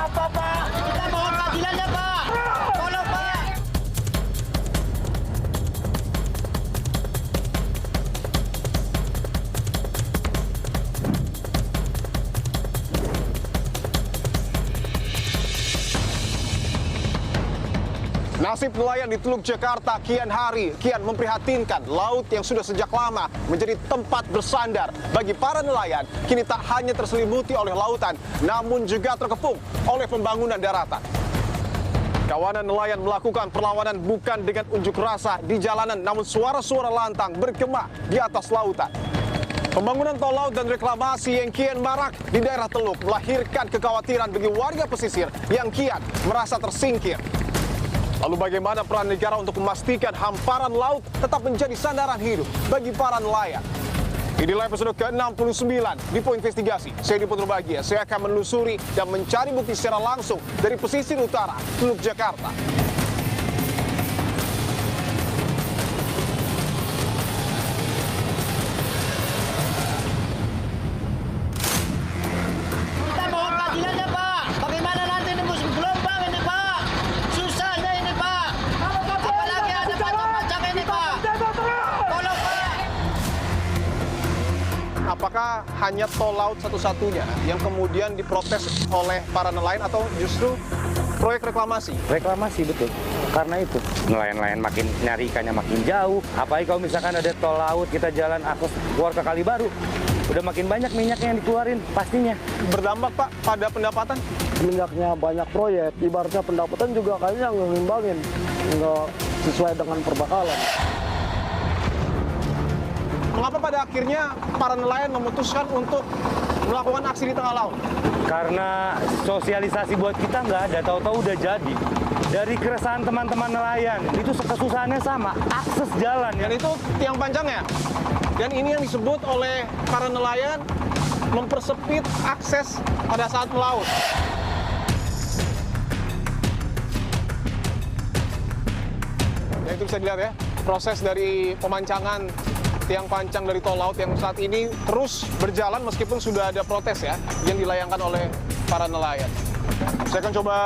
Apa, Pak? Kita mohon keadilan ya, Pak. Tolong, Pak. Nasib nelayan di Teluk Jakarta kian hari kian memprihatinkan. Laut yang sudah sejak lama menjadi tempat bersandar bagi para nelayan kini tak hanya terselimuti oleh lautan, namun juga terkepung oleh pembangunan daratan. Kawanan nelayan melakukan perlawanan bukan dengan unjuk rasa di jalanan, namun suara-suara lantang bergema di atas lautan. Pembangunan tol laut dan reklamasi yang kian marak di daerah Teluk melahirkan kekhawatiran bagi warga pesisir yang kian merasa tersingkir. Lalu bagaimana peran negara untuk memastikan hamparan laut tetap menjadi sandaran hidup bagi para nelayan? Inilah episode ke-69 di Poin Investigasi. Saya Diput Bahagia. Saya akan menelusuri dan mencari bukti secara langsung dari pesisir utara Teluk Jakarta. Kita mohon keadilan ya, Pak. Bagaimana nanti nembus gelombang ini, Pak? Susahnya ini, Pak. Apalagi ada pajak-pajak ini, Pak. Tolong, Pak. Apakah hanya tol laut satu-satunya yang kemudian diprotes oleh para nelayan atau justru proyek reklamasi? Reklamasi, betul. Karena itu nelayan-nelayan makin nyari ikannya makin jauh. Apalagi kalau misalkan ada tol laut, kita jalan akses keluar ke Kali Baru, udah makin banyak minyaknya yang dikeluarin pastinya. Berdampak, Pak, pada pendapatan? Minyaknya banyak proyek, ibaratnya pendapatan juga kayaknya nggak ngimbangin, nggak sesuai dengan perbakalan. Mengapa pada akhirnya para nelayan memutuskan untuk melakukan aksi di tengah laut? Karena sosialisasi buat kita nggak ada, tahu-tahu udah jadi. Dari keresahan teman-teman nelayan, itu kesusahannya sama, akses jalan. Dan itu tiang panjangnya. Dan ini yang disebut oleh para nelayan mempersempit akses pada saat melaut. Ya, itu bisa dilihat ya, proses dari pemancangan tiang panjang dari tol laut yang saat ini terus berjalan meskipun sudah ada protes ya yang dilayangkan oleh para nelayan. Saya akan coba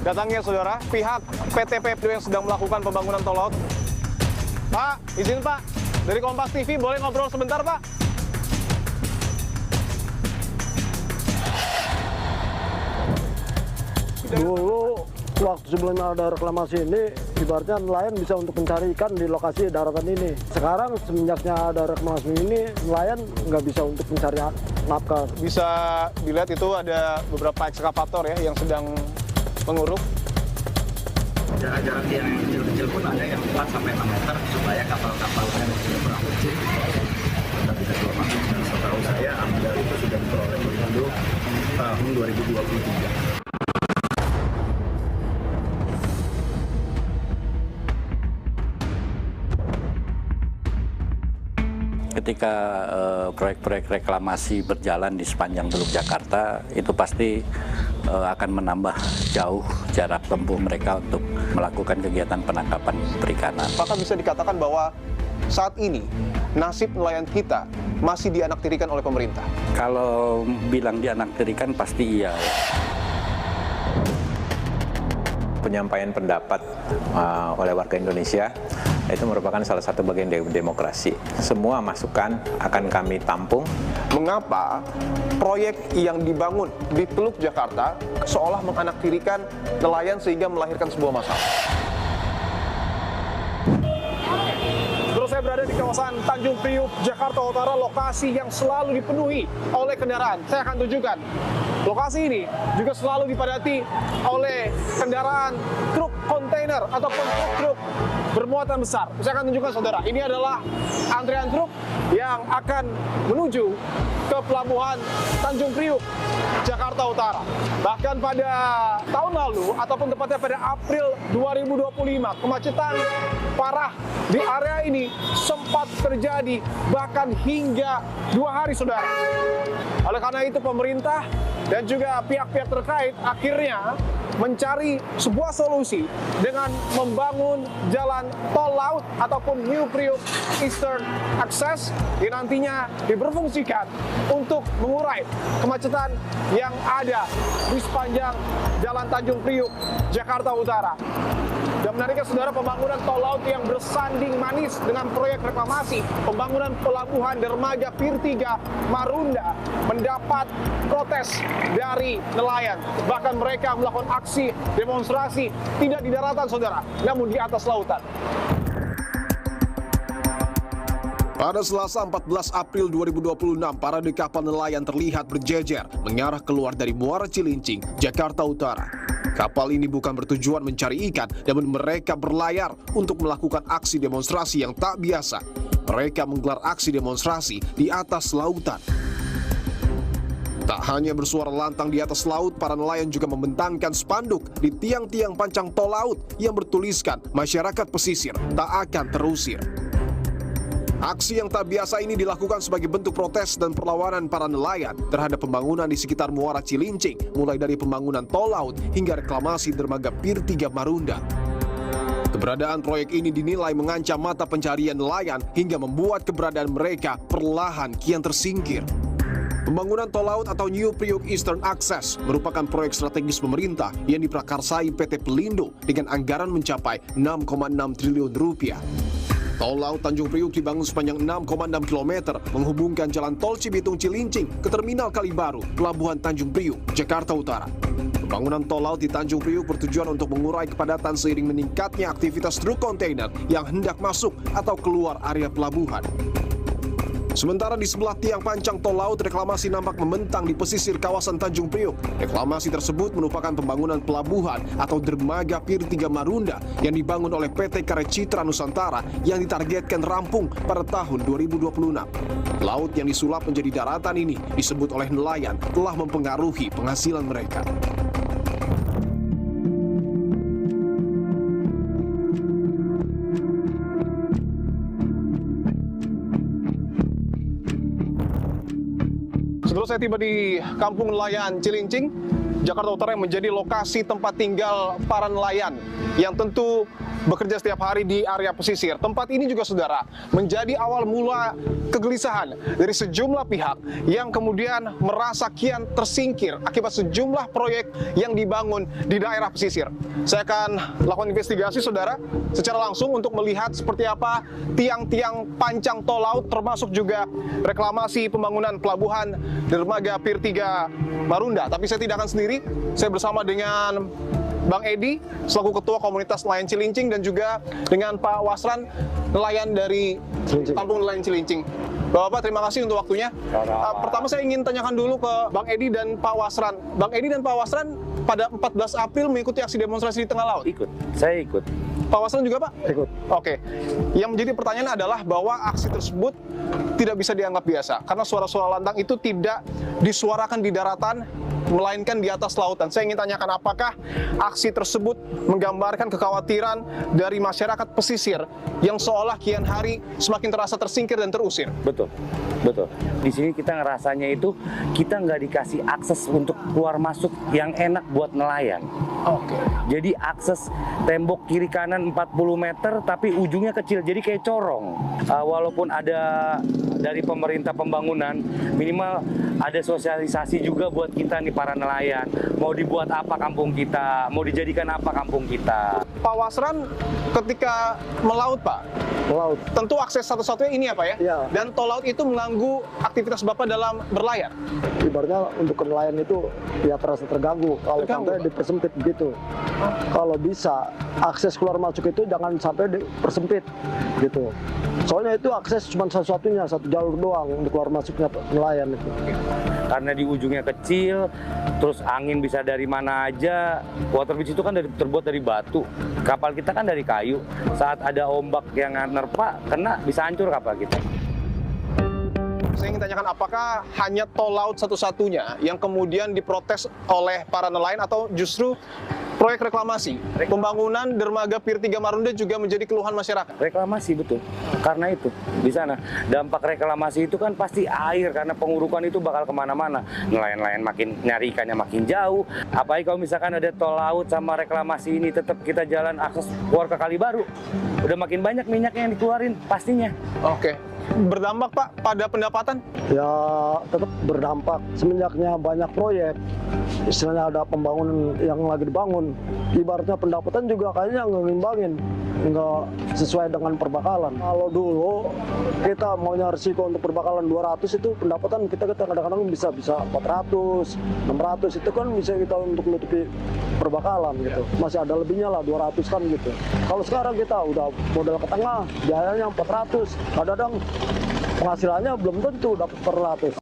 datangi ya, saudara, pihak PT PPDO yang sedang melakukan pembangunan tol laut. Pak, izin Pak, dari Kompas TV boleh ngobrol sebentar, Pak? Dulu waktu sebelumnya ada reklamasi ini, ibaratnya nelayan bisa untuk mencari ikan di lokasi daratan ini. Sekarang semenjaknya ada reklamasi ini, nelayan nggak bisa untuk mencari nafkah. Bisa dilihat itu ada beberapa ekskavator ya yang sedang menguruk. Jarak yang kecil-kecil pun ada yang 4-6 meter supaya kapal-kapalnya tidak kurang kecil kita bisa keluar masuk. Dan setahu saya amdal itu sudah diperoleh Pemilu tahun 2023. Ketika proyek-proyek reklamasi berjalan di sepanjang Teluk Jakarta, itu pasti akan menambah jauh jarak tempuh mereka untuk melakukan kegiatan penangkapan perikanan. Apakah bisa dikatakan bahwa saat ini nasib nelayan kita masih dianaktirikan oleh pemerintah? Kalau bilang dianaktirikan pasti iya. Penyampaian pendapat oleh warga Indonesia itu merupakan salah satu bagian dari demokrasi. Semua masukan akan kami tampung. Mengapa proyek yang dibangun di Teluk Jakarta seolah menganaktirikan nelayan sehingga melahirkan sebuah masalah? Terus saya berada di kawasan Tanjung Priuk, Jakarta Utara, lokasi yang selalu dipenuhi oleh kendaraan. Saya akan tunjukkan. Lokasi ini juga selalu dipadati oleh kendaraan truk kontainer ataupun truk bermuatan besar. Saya akan tunjukkan, saudara, ini adalah antrian truk yang akan menuju ke pelabuhan Tanjung Priuk, Jakarta Utara. Bahkan pada tahun lalu, ataupun tepatnya pada April 2025, kemacetan parah di area ini sempat sempat terjadi bahkan hingga 2 hari, saudara. Oleh karena itu pemerintah dan juga pihak-pihak terkait akhirnya mencari sebuah solusi dengan membangun jalan tol laut ataupun New Priok Eastern Access yang nantinya diberfungsikan untuk mengurai kemacetan yang ada di sepanjang Jalan Tanjung Priok, Jakarta Utara. Dan menariknya, saudara, pembangunan tol laut yang bersanding manis dengan proyek reklamasi pembangunan pelabuhan dermaga Pier 3 Marunda mendapat protes dari nelayan. Bahkan mereka melakukan aksi demonstrasi tidak di daratan, saudara, namun di atas lautan. Pada Selasa 14 April 2026, parade kapal nelayan terlihat berjejer mengarah keluar dari Muara Cilincing, Jakarta Utara. Kapal ini bukan bertujuan mencari ikan, namun mereka berlayar untuk melakukan aksi demonstrasi yang tak biasa. Mereka menggelar aksi demonstrasi di atas lautan. Tak hanya bersuara lantang di atas laut, para nelayan juga membentangkan spanduk di tiang-tiang pancang tol laut yang bertuliskan masyarakat pesisir tak akan terusir. Aksi yang tak biasa ini dilakukan sebagai bentuk protes dan perlawanan para nelayan terhadap pembangunan di sekitar Muara Cilincing, mulai dari pembangunan tol laut hingga reklamasi dermaga Pier 3 Marunda. Keberadaan proyek ini dinilai mengancam mata pencarian nelayan hingga membuat keberadaan mereka perlahan kian tersingkir. Pembangunan tol laut atau New Priok Eastern Access merupakan proyek strategis pemerintah yang diprakarsai PT Pelindo dengan anggaran mencapai 6,6 triliun rupiah. Tol laut Tanjung Priok dibangun sepanjang 6,6 km menghubungkan jalan tol Cibitung Cilincing ke Terminal Kalibaru, Pelabuhan Tanjung Priok, Jakarta Utara. Pembangunan tol laut di Tanjung Priok bertujuan untuk mengurai kepadatan seiring meningkatnya aktivitas truk kontainer yang hendak masuk atau keluar area pelabuhan. Sementara di sebelah tiang pancang tol laut, reklamasi nampak membentang di pesisir kawasan Tanjung Priok. Reklamasi tersebut merupakan pembangunan pelabuhan atau dermaga Pier 3 Marunda yang dibangun oleh PT Karya Citra Nusantara yang ditargetkan rampung pada tahun 2026. Laut yang disulap menjadi daratan ini disebut oleh nelayan telah mempengaruhi penghasilan mereka. Setelah saya tiba di Kampung Nelayan Cilincing, Jakarta Utara, yang menjadi lokasi tempat tinggal para nelayan yang tentu bekerja setiap hari di area pesisir. Tempat ini juga, saudara, menjadi awal mula kegelisahan dari sejumlah pihak yang kemudian merasa kian tersingkir akibat sejumlah proyek yang dibangun di daerah pesisir. Saya akan lakukan investigasi, saudara, secara langsung untuk melihat seperti apa tiang-tiang pancang tol laut, termasuk juga reklamasi pembangunan pelabuhan dermaga Pier 3 Marunda. Tapi saya tidak akan sendiri, saya bersama dengan Bang Edi selaku Ketua Komunitas Nelayan Cilincing dan juga dengan Pak Wasran, nelayan dari Kampung Nelayan Cilincing. Bapak, terima kasih untuk waktunya. Pertama saya ingin tanyakan dulu ke Bang Edi dan Pak Wasran. Bang Edi dan Pak Wasran pada 14 April mengikuti aksi demonstrasi di tengah laut? Ikut, saya ikut. Pak Wasran juga, Pak? Ikut. Oke. Yang menjadi pertanyaan adalah bahwa aksi tersebut tidak bisa dianggap biasa karena suara-suara lantang itu tidak disuarakan di daratan, melainkan di atas lautan. Saya ingin tanyakan, apakah aksi tersebut menggambarkan kekhawatiran dari masyarakat pesisir yang seolah kian hari semakin terasa tersingkir dan terusir? Betul, betul. Di sini kita ngerasanya itu kita nggak dikasih akses untuk keluar masuk yang enak buat nelayan. Oke. Jadi akses tembok kiri kanan 40 meter tapi ujungnya kecil, jadi kayak corong. Walaupun ada dari pemerintah pembangunan, minimal ada sosialisasi juga buat kita nih para nelayan. Mau dibuat apa kampung kita, mau dijadikan apa kampung kita. Pak Wasran, ketika melaut, Pak, Laut. tentu akses satu-satunya ini ya, Pak, ya? Iya. Dan tol laut itu mengganggu aktivitas Bapak dalam berlayar? Ibaratnya untuk nelayan itu ya terasa terganggu kalau sampai dipersempit begitu. Kalau bisa akses keluar masuk itu jangan sampai dipersempit gitu. Soalnya itu akses cuma satu-satunya, satu jalur doang untuk keluar masuknya nelayan itu. Karena di ujungnya kecil, terus angin bisa dari mana aja. Water bridge itu kan terbuat dari batu. Kapal kita kan dari kayu. Saat ada ombak yang nerpa, kena bisa hancur kapal kita. Saya ingin tanyakan, apakah hanya tol laut satu-satunya yang kemudian diprotes oleh para nelayan atau justru proyek reklamasi, pembangunan dermaga Pier 3 Marunda juga menjadi keluhan masyarakat. Reklamasi betul. Karena itu di sana dampak reklamasi itu kan pasti air, karena pengurukan itu bakal kemana-mana. Nelayan-nelayan makin nyari ikannya makin jauh. Apalagi kalau misalkan ada tol laut sama reklamasi ini tetap kita jalan akses keluar ke Kali Baru. Udah makin banyak minyaknya yang dikeluarin pastinya. Oke. Berdampak Pak pada pendapatan? Ya tetap berdampak. Semenjaknya banyak proyek, istilahnya ada pembangunan yang lagi dibangun, ibaratnya pendapatan juga kayaknya nggak ngimbangin, nggak sesuai dengan perbakalan. Kalau dulu kita maunya risiko untuk perbakalan 200 itu pendapatan kita kadang-kadang bisa 400, 600 itu kan bisa kita untuk nutupi perbakalan gitu. Masih ada lebihnya lah 200 kan gitu. Kalau sekarang kita udah modal ke tengah, biayanya 400, kadang-kadang penghasilannya belum tentu dapat 400.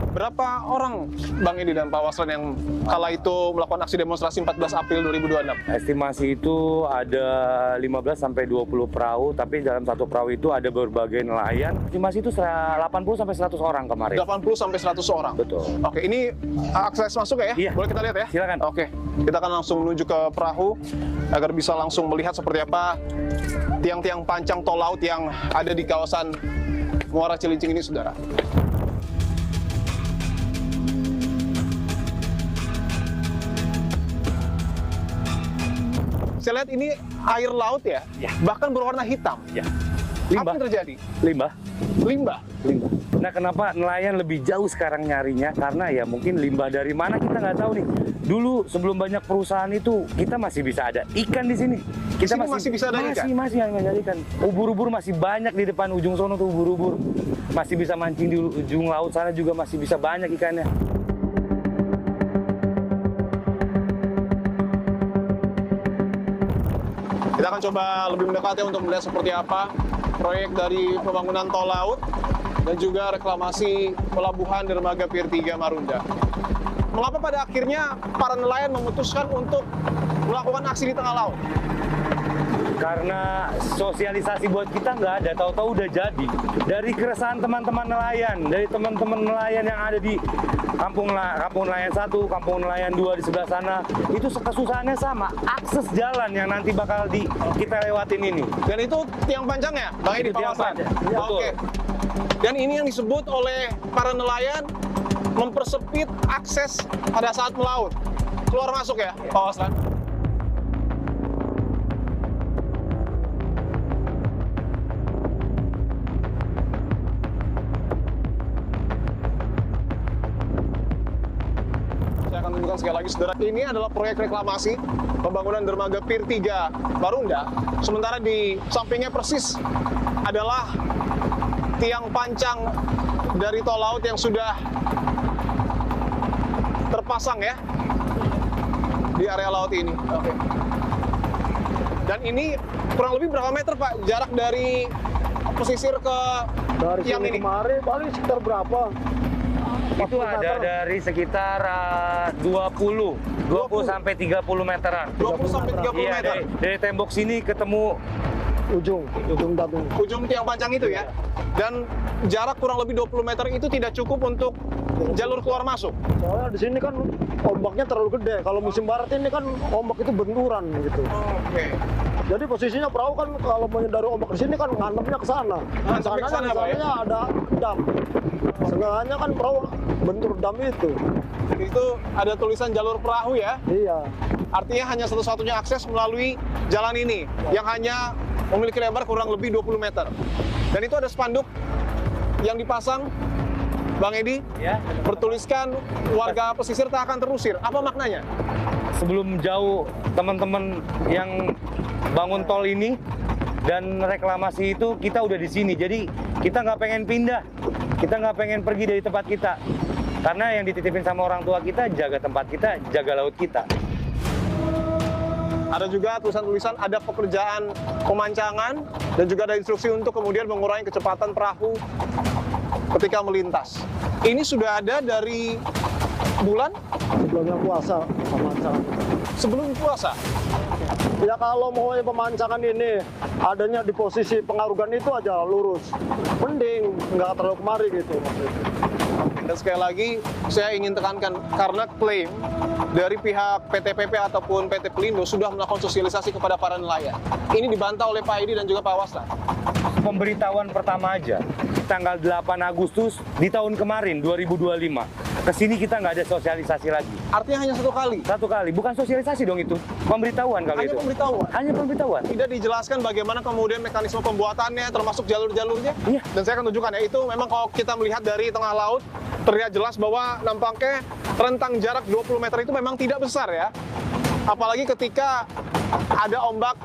Berapa orang Bang Edi dan Pak Waslan yang kala itu melakukan aksi demonstrasi 14 April 2026? Estimasi itu ada 15 sampai 20 perahu, tapi dalam satu perahu itu ada berbagai nelayan. Estimasi itu 80 sampai 100 orang kemarin. 80 sampai 100 orang. Betul. Oke, ini akses masuk ya? Iya. Boleh kita lihat ya? Silakan. Oke, kita akan langsung menuju ke perahu agar bisa langsung melihat seperti apa tiang-tiang pancang tol laut yang ada di kawasan Muara Cilincing ini, saudara. Saya lihat ini air laut ya, Ya. bahkan berwarna hitam. Ya. Apa Limbah. yang terjadi? Limbah. Limbah. Limbah. Nah, kenapa nelayan lebih jauh sekarang nyarinya? Karena ya mungkin limbah dari mana kita nggak tahu nih. Dulu sebelum banyak perusahaan itu kita masih bisa ada ikan di sini. Kita Di sini masih bisa ada ikan? Masih yang ada ikan. Ubur-ubur masih banyak di depan ujung sono tuh ubur-ubur. Masih bisa mancing di ujung laut sana juga masih bisa banyak ikannya. Kita akan coba lebih mendekati untuk melihat seperti apa proyek dari pembangunan tol laut dan juga reklamasi pelabuhan dermaga Pier 3 Marunda. Mengapa pada akhirnya para nelayan memutuskan untuk melakukan aksi di tengah laut? Karena sosialisasi buat kita nggak ada, tahu-tahu udah jadi. Dari keresahan teman-teman nelayan, dari teman-teman nelayan yang ada di kampung nelayan 1, kampung nelayan 2 di sebelah sana, itu kesusahannya sama, akses jalan yang nanti bakal kita lewatin ini. Dan itu tiang pancangnya, Bang Edi, Itu Pak tiang Waslan? panjang, betul. Oke. Dan ini yang disebut oleh para nelayan mempersempit akses pada saat melaut. Keluar masuk ya, Pak Waslan? Saya akan tunjukkan sekali lagi, saudara. Ini adalah proyek reklamasi pembangunan dermaga Pier 3 Marunda. Sementara di sampingnya persis adalah tiang pancang dari tol laut yang sudah terpasang ya di area laut ini. Oke. Dan ini kurang lebih berapa meter Pak jarak dari pesisir ke Dari tiang sini ini? kemari paling sekitar berapa? Itu 40 ada meter. dari sekitar 20 sampai 30 meteran. 20 sampai 30 Iya, meter. dari tembok sini ketemu ujung dabung. Ujung tiang pancang itu ya. Dan jarak kurang lebih 20 meter itu tidak cukup untuk jalur keluar masuk. Soalnya di sini kan ombaknya terlalu gede. Kalau musim barat ini kan ombak itu benturan gitu. Oke. Jadi posisinya perahu kan kalau mau dari ombak di sini kan ngantemnya ke sana. Ngantemnya ke sana, Pak, ya? Misalnya ada dam. Sengaja kan perahu bentur dam itu. Itu ada tulisan jalur perahu ya. Iya. Artinya hanya satu-satunya akses melalui jalan ini yang hanya memiliki lebar kurang lebih 20 meter. Dan itu ada spanduk yang dipasang, Bang Edi, ya. bertuliskan warga pesisir tak akan terusir. Apa maknanya? Sebelum jauh teman-teman yang bangun tol ini dan reklamasi itu kita udah di sini. Jadi kita nggak pengen pindah, kita nggak pengen pergi dari tempat kita. Karena yang dititipin sama orang tua kita, jaga tempat kita, jaga laut kita. Ada juga tulisan-tulisan, ada pekerjaan pemancangan, dan juga ada instruksi untuk kemudian mengurangi kecepatan perahu ketika melintas. Ini sudah ada dari bulan sebelumnya puasa pemancangan. sebelum puasa. Ya kalau mau pemancangan ini adanya di posisi pengarugan itu aja lurus, mending nggak terlalu kemari gitu. Dan sekali lagi saya ingin tekankan karena klaim dari pihak PT PP ataupun PT Pelindo sudah melakukan sosialisasi kepada para nelayan. Ini dibantah oleh Pak Edi dan juga Pak Waslan. Pemberitahuan pertama aja, tanggal 8 Agustus di tahun kemarin, 2025. Kesini kita nggak ada sosialisasi lagi. Artinya hanya satu kali. Satu kali, bukan sosialisasi dong itu. Pemberitahuan kali Hanya itu. pemberitahuan. Hanya pemberitahuan. Tidak dijelaskan bagaimana kemudian mekanisme pembuatannya, termasuk jalur-jalurnya. Iya. Dan saya akan tunjukkan ya, itu memang kalau kita melihat dari tengah laut, terlihat jelas bahwa nampaknya rentang jarak 20 meter itu memang tidak besar ya. Apalagi ketika ada ombak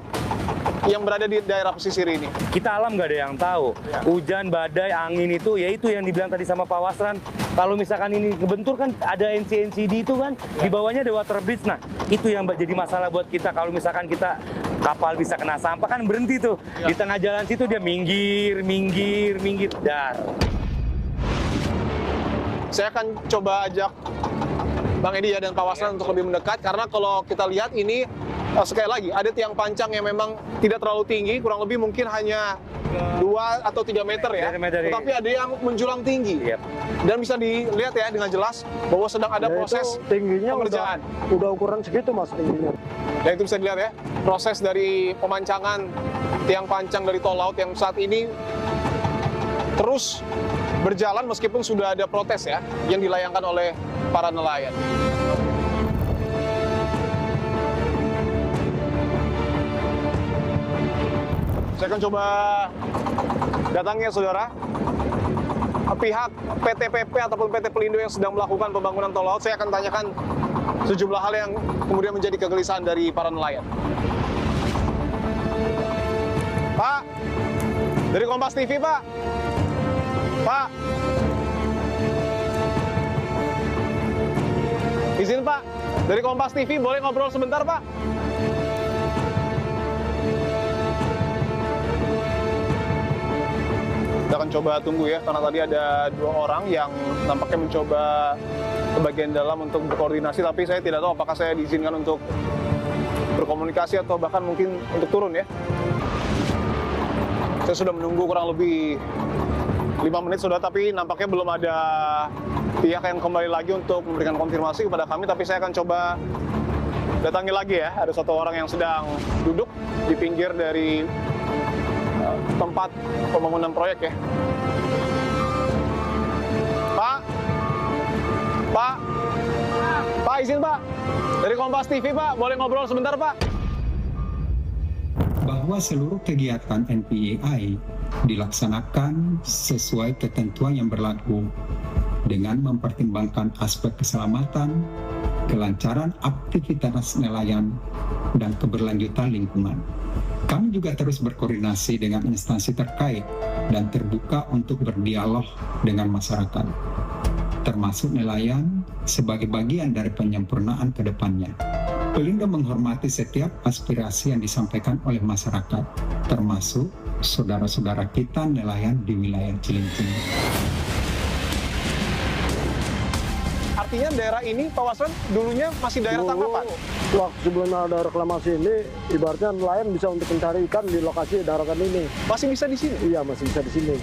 yang berada di daerah pesisir ini. Kita alam nggak ada yang tahu. Hujan, badai, angin itu, ya itu yang dibilang tadi sama Pak Wasran. Kalau misalkan ini kebentur kan ada NCNCD itu kan, di bawahnya ada water bridge. Nah, itu yang jadi masalah buat kita. Kalau misalkan kita kapal bisa kena sampah kan berhenti tuh. Di tengah jalan situ dia minggir, dar. Saya akan coba ajak Bang Edi ya dan Pak Waslan untuk lebih mendekat, karena kalau kita lihat ini sekali lagi ada tiang pancang yang memang tidak terlalu tinggi, kurang lebih mungkin hanya 2 atau 3 meter ya, tetapi ada yang menjulang tinggi. Dan bisa dilihat ya dengan jelas bahwa sedang ada proses tingginya pengerjaan. Udah ukuran segitu Mas tingginya. Dan itu bisa dilihat ya, proses dari pemancangan tiang pancang dari tol laut yang saat ini terus berjalan meskipun sudah ada protes ya yang dilayangkan oleh para nelayan. Saya akan coba datangi ya saudara, pihak PT PP ataupun PT Pelindo yang sedang melakukan pembangunan tol laut. Saya akan tanyakan sejumlah hal yang kemudian menjadi kegelisahan dari para nelayan. Pak, dari Kompas TV Pak. Pak, izin Pak, dari Kompas TV boleh ngobrol sebentar Pak? Kita akan coba tunggu ya, karena tadi ada 2 orang yang nampaknya mencoba ke bagian dalam untuk berkoordinasi, tapi saya tidak tahu apakah saya diizinkan untuk berkomunikasi atau bahkan mungkin untuk turun ya. Saya sudah menunggu kurang lebih 5 menit sudah, tapi nampaknya belum ada pihak yang kembali lagi untuk memberikan konfirmasi kepada kami, tapi saya akan coba datangi lagi ya. Ada 1 orang yang sedang duduk di pinggir dari tempat pembangunan proyek ya. Pak izin Pak, dari Kompas TV Pak, boleh ngobrol sebentar Pak? Bahwa seluruh kegiatan NPEI dilaksanakan sesuai ketentuan yang berlaku dengan mempertimbangkan aspek keselamatan, kelancaran aktivitas nelayan, dan keberlanjutan lingkungan. Kami juga terus berkoordinasi dengan instansi terkait dan terbuka untuk berdialog dengan masyarakat, termasuk nelayan sebagai bagian dari penyempurnaan ke depannya. Pelindo menghormati setiap aspirasi yang disampaikan oleh masyarakat, termasuk saudara-saudara kita nelayan di wilayah Cilincing. Artinya daerah ini, Pak Waslan, dulunya masih daerah tangkapan? Waktu sebelum ada reklamasi ini, ibaratnya nelayan bisa untuk mencari ikan di lokasi daratan ini. Masih bisa di sini? Iya, masih bisa di sini.